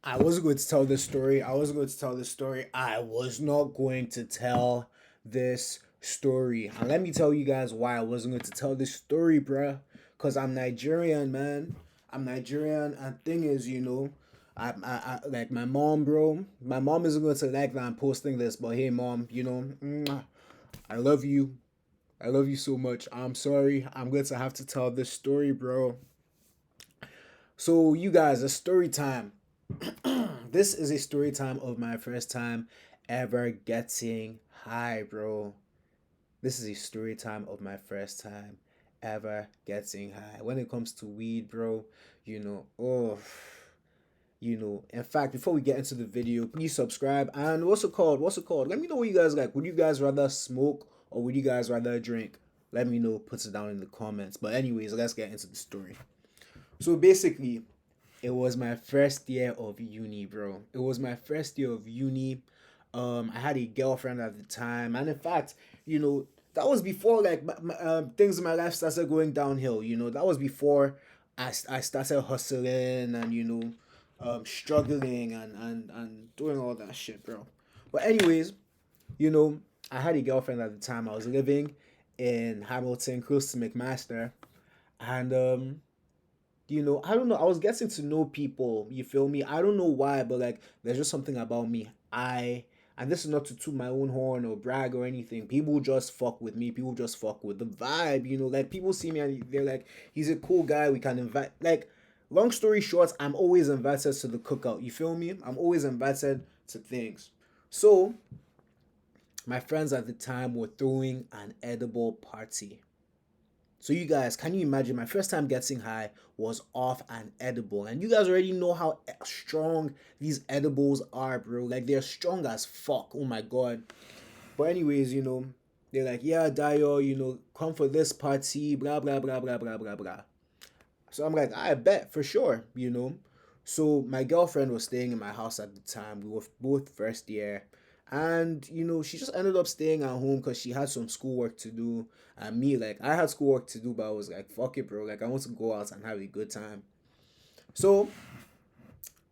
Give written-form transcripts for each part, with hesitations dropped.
I wasn't going to tell this story. I wasn't going to tell this story. I was not going to tell this story. And let me tell you guys why I wasn't going to tell this story, bruh. Because I'm Nigerian, man. I'm Nigerian. And thing is, like my mom, bro. My mom isn't going to like that I'm posting this. But hey, mom, I love you. I love you so much. I'm sorry. I'm going to have to tell this story, bro. So, you guys, a story time. This is a story time of my first time ever getting high, bro. This is a story time of my first time ever getting high. When it comes to weed, bro, oh, in fact, before we get into the video, please subscribe. And what's it called? What's it called? Let me know what you guys like. Would you guys rather smoke or would you guys rather drink? Let me know. Put it down in the comments. But, anyways, let's get into the story. So, basically, it was my first year of uni, bro. It was my first year of uni. I had a girlfriend at the time, and in fact, that was before like things in my life started going downhill. That was before I started hustling and struggling and doing all that shit, bro. But anyways, you know, I had a girlfriend at the time. I was living in Hamilton, close to McMaster, and I don't know. I was getting to know people. You feel me? I don't know why, but like, there's just something about me. And this is not to toot my own horn or brag or anything. People just fuck with me. People just fuck with the vibe. Like people see me and they're like, he's a cool guy. We can invite. Like, long story short, I'm always invited to the cookout. You feel me? I'm always invited to things. So my friends at the time were throwing an edible party. So you guys, can you imagine my first time getting high was off an edible, and you guys already know how strong these edibles are, bro. Like they're strong as fuck. Oh my god. But anyways, they're like, yeah, Dio, come for this party, blah blah blah blah blah blah blah. So I'm like, I bet for sure. So my girlfriend was staying in my house at the time. We were both first year. And she just ended up staying at home because she had some schoolwork to do. And me, like, I had schoolwork to do, but I was like, fuck it, bro. Like, I want to go out and have a good time. So,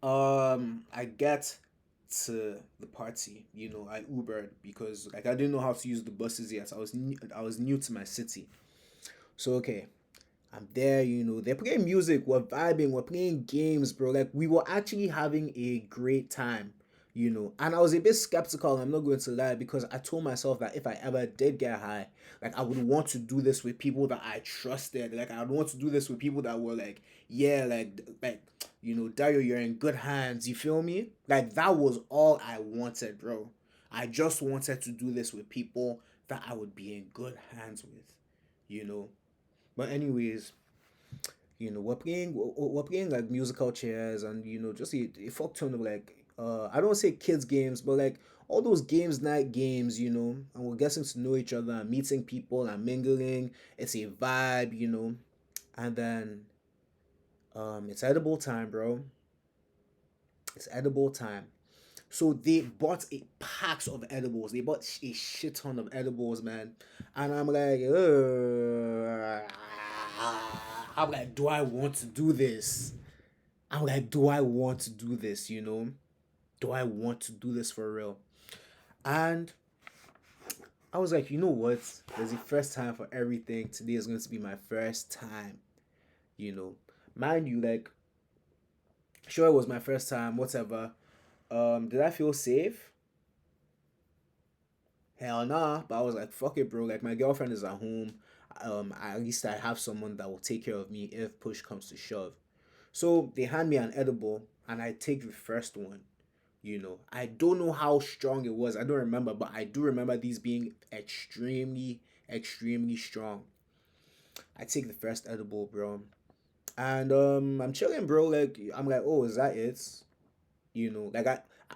I get to the party. I Ubered because like I didn't know how to use the buses yet. I was new to my city. So okay, I'm there, they're playing music, we're vibing, we're playing games, bro. Like, we were actually having a great time. And I was a bit skeptical, I'm not going to lie, because I told myself that if I ever did get high, like, I would want to do this with people that I trusted. Like, I would want to do this with people that were like, yeah, Dario, you're in good hands, you feel me? Like, that was all I wanted, bro. I just wanted to do this with people that I would be in good hands with, you know? But anyways, we're playing like musical chairs and just a fuck ton of like I don't say kids games, but like all those games night games, and we're getting to know each other and meeting people and mingling. It's a vibe. And then it's edible time, bro. It's edible time. So they bought a packs of edibles. They bought a shit ton of edibles, man. And I'm like, do I want to do this? I'm like, do I want to do this? Do I want to do this for real? And I was like, you know what? There's a first time for everything. Today is going to be my first time. You know, mind you, like, sure it was my first time. Whatever. Did I feel safe? Hell nah. But I was like, fuck it, bro. Like my girlfriend is at home. At least I have someone that will take care of me if push comes to shove. So they hand me an edible and I take the first one. I don't know how strong it was. I don't remember, but I do remember these being extremely, extremely strong. I take the first edible, bro. And I'm chilling, bro. Like I'm like, oh, is that it?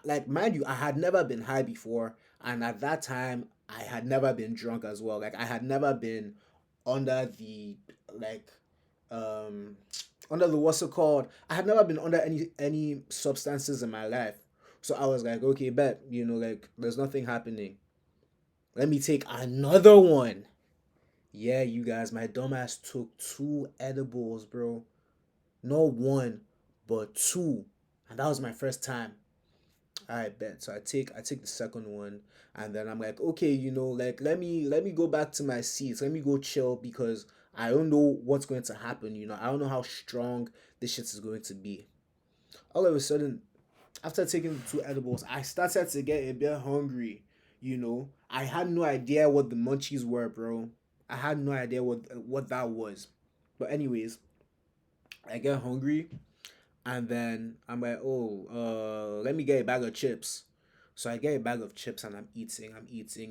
Like mind you, I had never been high before, and at that time I had never been drunk as well. Like I had never been under the like um under the what's it called? I had never been under any substances in my life. So I was like, okay, bet, like there's nothing happening. Let me take another one. Yeah, you guys, my dumbass took two edibles, bro. Not one, but two. and that was my first time. I bet. So I take the second one, and then I'm like, okay, like let me go back to my seats. Let me go chill because I don't know what's going to happen. I don't know how strong this shit is going to be. All of a sudden, after taking the two edibles, I started to get a bit hungry. I had no idea what the munchies were, bro. I had no idea what that was. But anyways, I get hungry, and then I'm like, oh, let me get a bag of chips. So I get a bag of chips and I'm eating,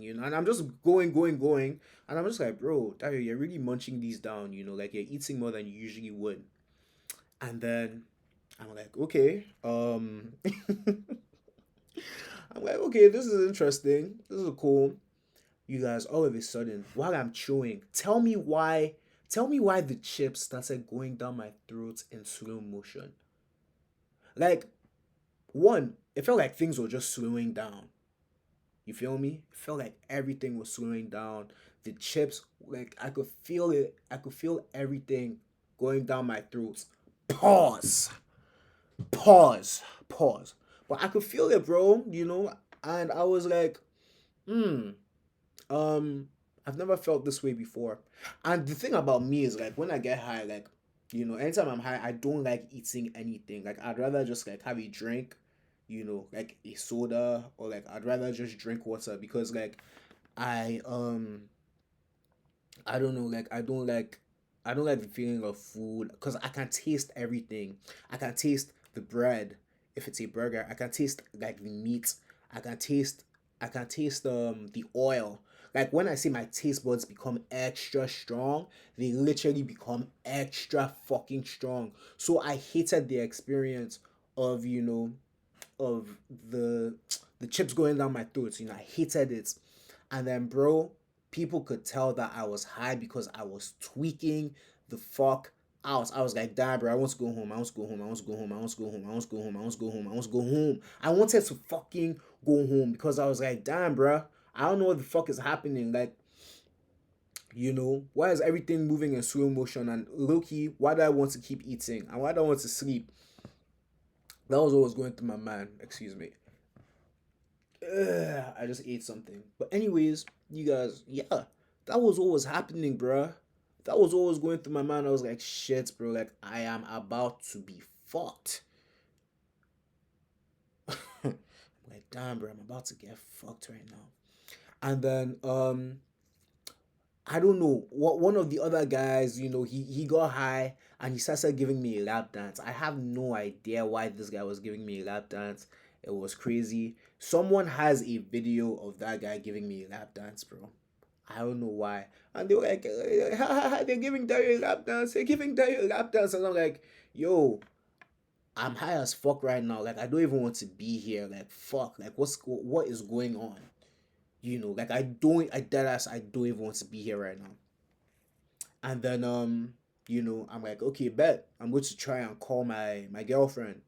and I'm just going, and I'm just like, bro, Dario, you're really munching these down, like you're eating more than you usually would. And then I'm like, okay, I'm like, okay, this is interesting. This is cool. You guys, all of a sudden, while I'm chewing, tell me why the chips started going down my throat in slow motion. Like, one, it felt like things were just slowing down. You feel me? It felt like everything was slowing down. The chips, like I could feel it. I could feel everything going down my throat. Pause. Pause. Pause. But I could feel it, bro, and I was like, hmm, um, I've never felt this way before. And the thing about me is like when I get high, like, anytime I'm high, I don't like eating anything. Like I'd rather just like have a drink, like a soda, or like I'd rather just drink water because like I I don't know, like I don't like the feeling of food because I can taste everything. I can taste the bread if it's a burger. I can taste like the meat. I can taste I can taste the oil. Like when I say my taste buds become extra strong, they literally become extra fucking strong. So I hated the experience of of the the chips going down my throat. I hated it. And then, bro, people could tell that I was high because I was tweaking the fuck out. I was like, damn, bro, I want to go home. I want to go home. I want to go home. I want to go home. I want to go home. I want to go home. I want to go home. I wanted to fucking go home because I was like, damn, bro, I don't know what the fuck is happening. Like, why is everything moving in slow motion? And low key, why do I want to keep eating? And why do I want to sleep? That was what was going through my mind. Excuse me. I just ate something. But anyways, you guys, yeah, that was what was happening, bruh. That was what was going through my mind. I was like, shit, bro. Like I am about to be fucked. I'm like, damn, bro. I'm about to get fucked right now. And then I don't know what one of the other guys, he got high and he started giving me a lap dance. I have no idea why this guy was giving me a lap dance. It was crazy. Someone has a video of that guy giving me a lap dance, bro. I don't know why. And they were like, they're giving Dario a lap dance. They're giving Dario a lap dance. And I'm like, yo, I'm high as fuck right now. Like, I don't even want to be here. Like, fuck. Like, what is going on? Like I dead ass, I don't even want to be here right now. And then I'm like, okay, bet I'm going to try and call my girlfriend.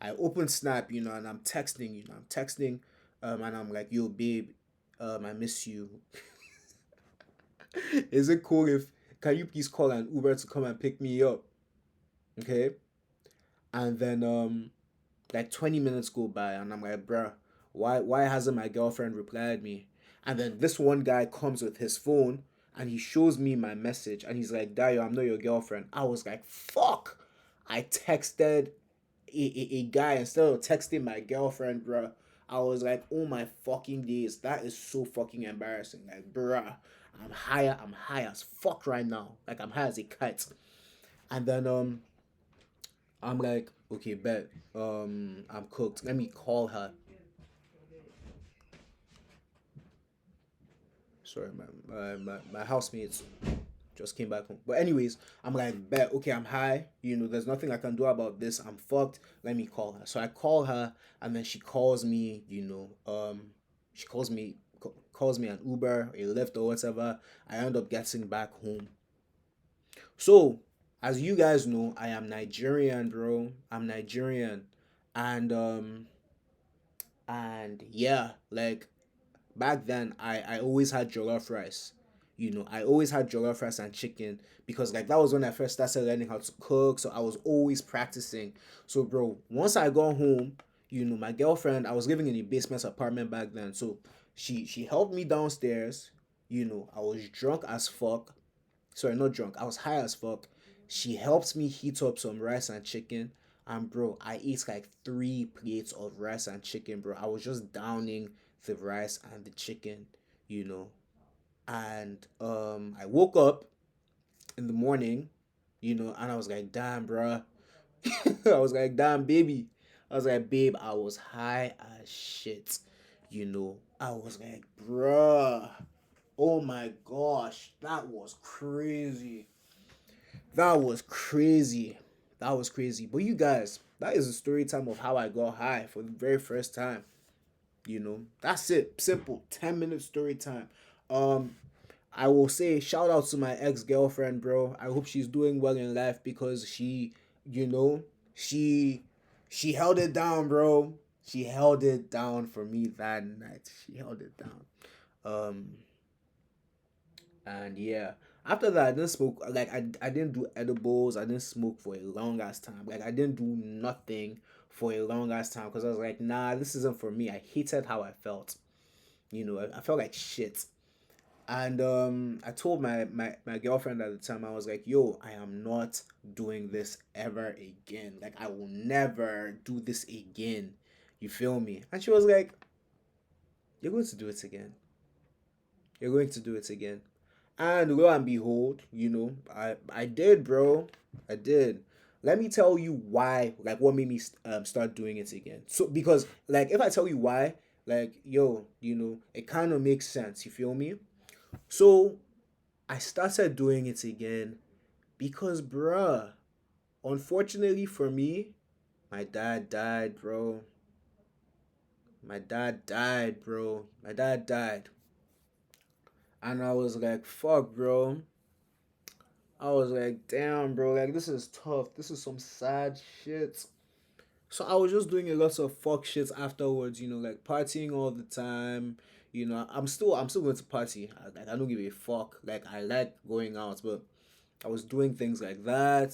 I open Snap, and I'm texting, and I'm like, yo, babe, I miss you. Is it cool if can you please call an Uber to come and pick me up? Okay. And then like 20 minutes go by and I'm like, bruh, why hasn't my girlfriend replied me? And then this one guy comes with his phone and he shows me my message and he's like, Dayo, I'm not your girlfriend. I was like, fuck. I texted a guy instead of texting my girlfriend, bruh. I was like, oh my fucking days, that is so fucking embarrassing. Like, bruh, I'm high as fuck right now. Like I'm high as a kite. And then I'm like, okay, bet. I'm cooked. Let me call her. Sorry, my housemates just came back home. But anyways, I'm like, bet. Okay, I'm high. There's nothing I can do about this. I'm fucked. Let me call her. So I call her, and then she calls me. She calls me an Uber, a Lyft, or whatever. I end up getting back home. So, as you guys know, I am Nigerian, bro. I'm Nigerian, and yeah, like back then I always had jollof rice. You know, I always had jollof rice and chicken because like that was when I first started learning how to cook. So I was always practicing. So bro, once I got home, you know, my girlfriend, I was living in a basement apartment back then. So she helped me downstairs. You know, I was drunk as fuck. Sorry, not drunk. I was high as fuck. She helped me heat up some rice and chicken. And bro, I ate like 3 plates of rice and chicken, bro. I was just downing the rice and the chicken, you know. And I woke up in the morning, you know, and I was like, damn, bro. I was like, damn, baby. I was like, babe, I was high as shit. You know, I was like, bruh. Oh my gosh, that was crazy. That was crazy. That was crazy. But you guys, that is a story time of how I got high for the very first time. You know, that's it. Simple. 10-minute story time. Um, I will say shout out to my ex girlfriend, bro. I hope she's doing well in life because she, you know, she she held it down, bro. She held it down for me that night. She held it down. Um, and yeah, after that, I didn't smoke. Like I didn't do edibles. I didn't smoke for a long ass time. Like I didn't do nothing for a long ass time because I was like, nah, this isn't for me. I hated how I felt. You know, I felt like shit. And I told my girlfriend at the time, I was like, yo, I am not doing this ever again. Like I will never do this again. You feel me? And she was like, you're going to do it again. You're going to do it again. And lo and behold, you know, I did, bro. I did. Let me tell you why, like, what made me start doing it again. So, because, like, if I tell you why, like, yo, you know, it kind of makes sense. You feel me? So, I started doing it again because, bruh, unfortunately for me, my dad died, bro. My dad died, bro. My dad died. And I was like, fuck, bro. I was like, damn, bro, like this is tough. This is some sad shit. So I was just doing a lot of fuck shit afterwards, you know, like partying all the time. You know, I'm still going to party. I don't give a fuck. Like I like going out, but I was doing things like that.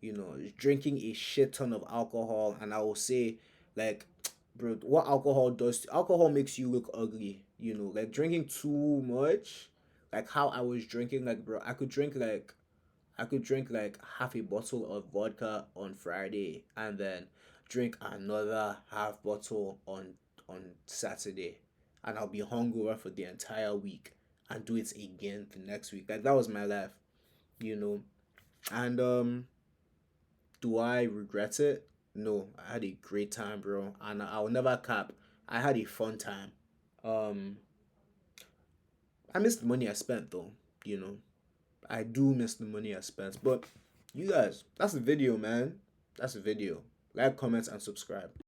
You know, drinking a shit ton of alcohol, and I will say, like, bro, what alcohol does? Alcohol makes you look ugly. You know, like drinking too much. Like how I was drinking, like bro, I could drink like half a bottle of vodka on Friday and then drink another half bottle on Saturday, and I'll be hungover for the entire week and do it again the next week. Like that was my life, you know. And do I regret it? No, I had a great time, bro, and I'll never cap. I had a fun time. Um, I missed the money I spent though, you know. I do miss the money I spent. But you guys, that's the video, man. That's the video. Like, comment, and subscribe.